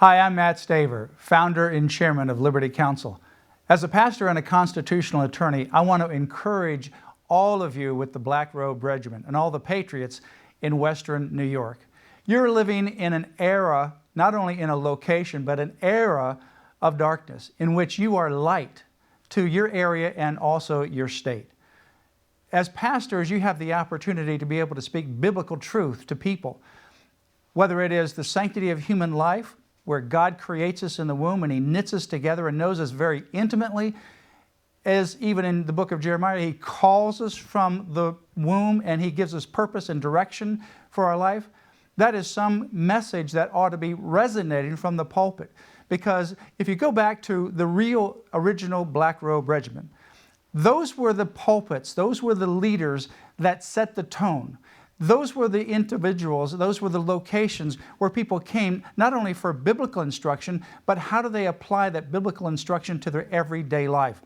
Hi, I'm Matt Staver, founder and chairman of Liberty Counsel. As a pastor and a constitutional attorney, I want to encourage all of you with the Black Robe Regiment and all the Patriots in Western New York. You're living in an era, not only in a location, but an era of darkness in which you are light to your area and also your state. As pastors, you have the opportunity to be able to speak biblical truth to people, whether it is the sanctity of human life, where God creates us in the womb and He knits us together and knows us very intimately, as even in the book of Jeremiah, He calls us from the womb and He gives us purpose and direction for our life. That is some message that ought to be resonating from the pulpit. Because if you go back to the real original Black Robe Regiment, those were the pulpits, those were the leaders that set the tone. Those were the individuals, those were the locations where people came not only for biblical instruction, but how do they apply that biblical instruction to their everyday life.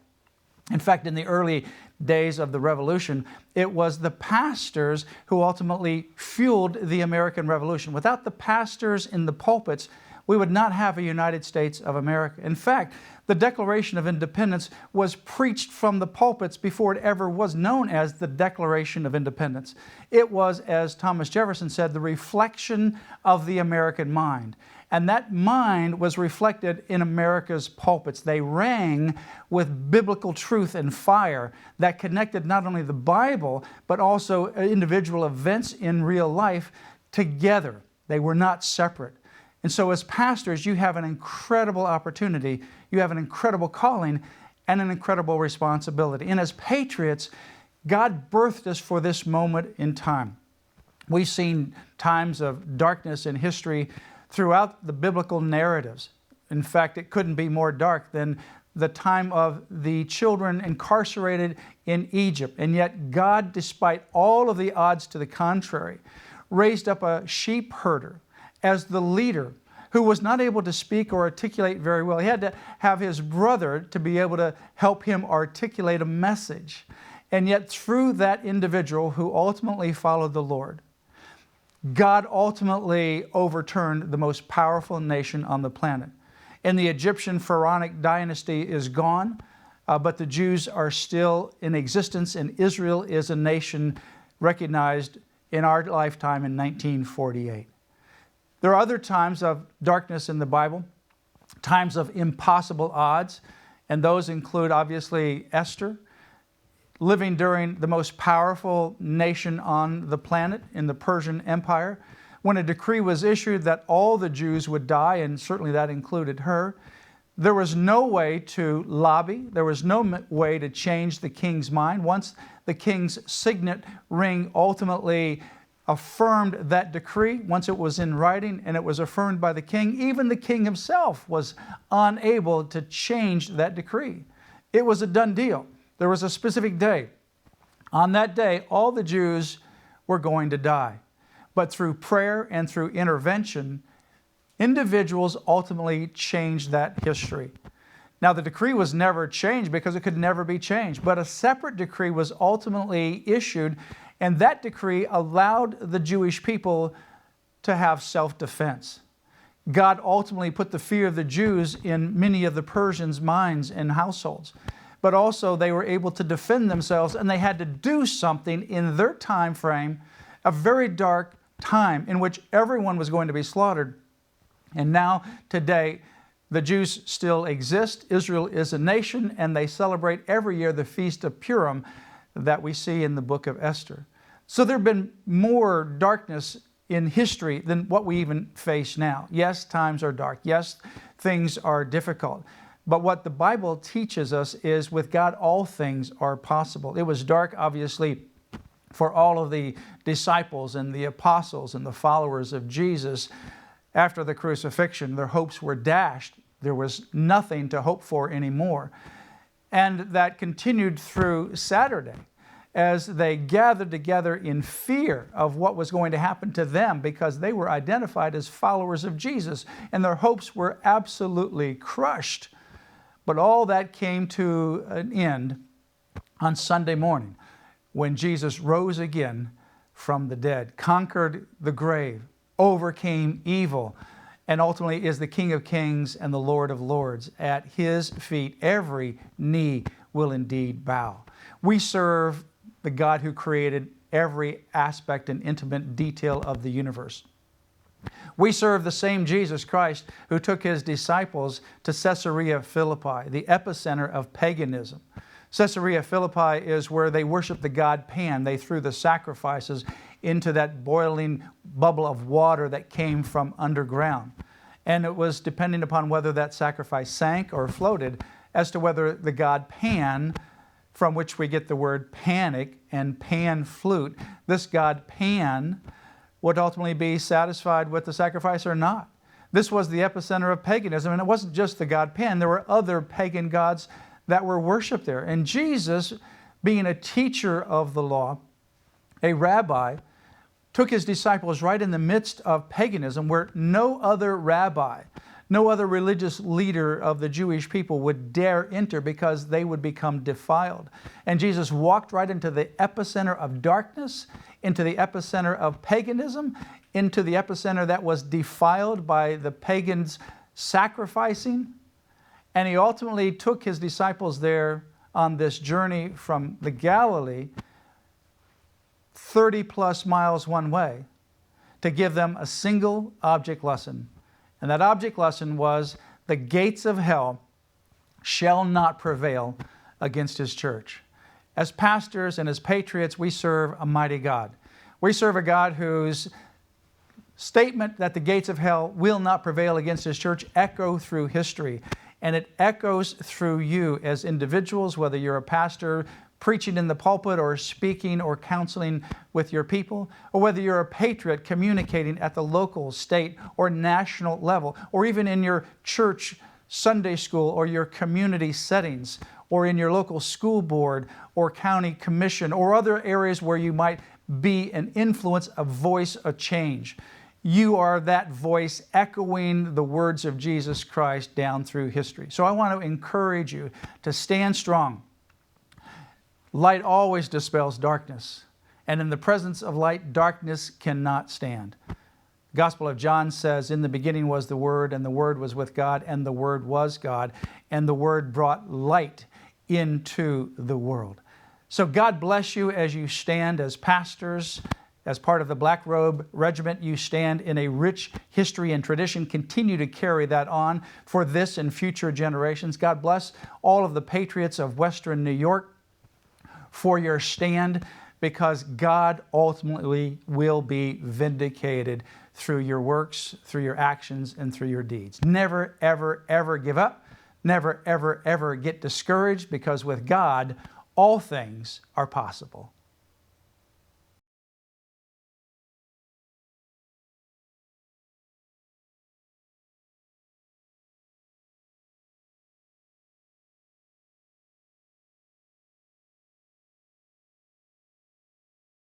In fact, in the early days of the Revolution, it was the pastors who ultimately fueled the American Revolution. Without the pastors in the pulpits, we would not have a United States of America. In fact, the Declaration of Independence was preached from the pulpits before it ever was known as the Declaration of Independence. It was, as Thomas Jefferson said, the reflection of the American mind. And that mind was reflected in America's pulpits. They rang with biblical truth and fire that connected not only the Bible, but also individual events in real life together. They were not separate. And so as pastors, you have an incredible opportunity, you have an incredible calling, and an incredible responsibility. And as patriots, God birthed us for this moment in time. We've seen times of darkness in history throughout the biblical narratives. In fact, it couldn't be more dark than the time of the children incarcerated in Egypt. And yet God, despite all of the odds to the contrary, raised up a sheep herder as the leader who was not able to speak or articulate very well. He had to have his brother to be able to help him articulate a message. And yet through that individual who ultimately followed the Lord, God ultimately overturned the most powerful nation on the planet. And the Egyptian pharaonic dynasty is gone, but the Jews are still in existence, and Israel is a nation recognized in our lifetime in 1948. There are other times of darkness in the Bible, times of impossible odds, and those include obviously Esther, living during the most powerful nation on the planet in the Persian Empire, when a decree was issued that all the Jews would die, and certainly that included her. There was no way to lobby. There was no way to change the king's mind. Once the king's signet ring ultimately affirmed that decree, once it was in writing and it was affirmed by the king, even the king himself was unable to change that decree. It was a done deal. There was a specific day. On that day, all the Jews were going to die. But through prayer and through intervention, individuals ultimately changed that history. Now, the decree was never changed because it could never be changed, but a separate decree was ultimately issued, and that decree allowed the Jewish people to have self-defense. God ultimately put the fear of the Jews in many of the Persians' minds and households. But also they were able to defend themselves, and they had to do something in their time frame, a very dark time in which everyone was going to be slaughtered. And now, today, the Jews still exist. Israel is a nation, and they celebrate every year the Feast of Purim that we see in the book of Esther. So there have been more darkness in history than what we even face now. Yes, times are dark. Yes, things are difficult. But what the Bible teaches us is with God, all things are possible. It was dark, obviously, for all of the disciples and the apostles and the followers of Jesus. After the crucifixion, their hopes were dashed. There was nothing to hope for anymore. And that continued through Saturday as they gathered together in fear of what was going to happen to them because they were identified as followers of Jesus and their hopes were absolutely crushed. But all that came to an end on Sunday morning when Jesus rose again from the dead, conquered the grave, overcame evil, and ultimately is the King of Kings and the Lord of Lords. At His feet, every knee will indeed bow. We serve the God who created every aspect and intimate detail of the universe. We serve the same Jesus Christ who took His disciples to Caesarea Philippi, the epicenter of paganism. Caesarea Philippi is where they worshiped the god Pan. They threw the sacrifices into that boiling bubble of water that came from underground. And it was depending upon whether that sacrifice sank or floated as to whether the god Pan, from which we get the word panic and pan flute, this god Pan would ultimately be satisfied with the sacrifice or not. This was the epicenter of paganism, and it wasn't just the god Pan. There were other pagan gods that were worshipped there. And Jesus, being a teacher of the law, a rabbi, took His disciples right in the midst of paganism where no other rabbi, no other religious leader of the Jewish people would dare enter because they would become defiled. And Jesus walked right into the epicenter of darkness, into the epicenter of paganism, into the epicenter that was defiled by the pagans sacrificing. And He ultimately took His disciples there on this journey from the Galilee, 30 plus miles one way, to give them a single object lesson. And that object lesson was, the gates of hell shall not prevail against His church. As pastors and as patriots, we serve a mighty God. We serve a God whose statement that the gates of hell will not prevail against His church echo through history. And it echoes through you as individuals, whether you're a pastor preaching in the pulpit or speaking or counseling with your people, or whether you're a patriot communicating at the local, state, or national level, or even in your church Sunday school or your community settings, or in your local school board or county commission, or other areas where you might be an influence, a voice, a change. You are that voice echoing the words of Jesus Christ down through history. So I want to encourage you to stand strong. Light always dispels darkness, and in the presence of light, darkness cannot stand. The Gospel of John says, "In the beginning was the Word, and the Word was with God, and the Word was God, and the Word brought light into the world." So God bless you as you stand as pastors. As part of the Black Robe Regiment, you stand in a rich history and tradition. Continue to carry that on for this and future generations. God bless all of the patriots of Western New York for your stand, because God ultimately will be vindicated through your works, through your actions, and through your deeds. Never, ever, ever give up. Never, ever, ever get discouraged, because with God, all things are possible.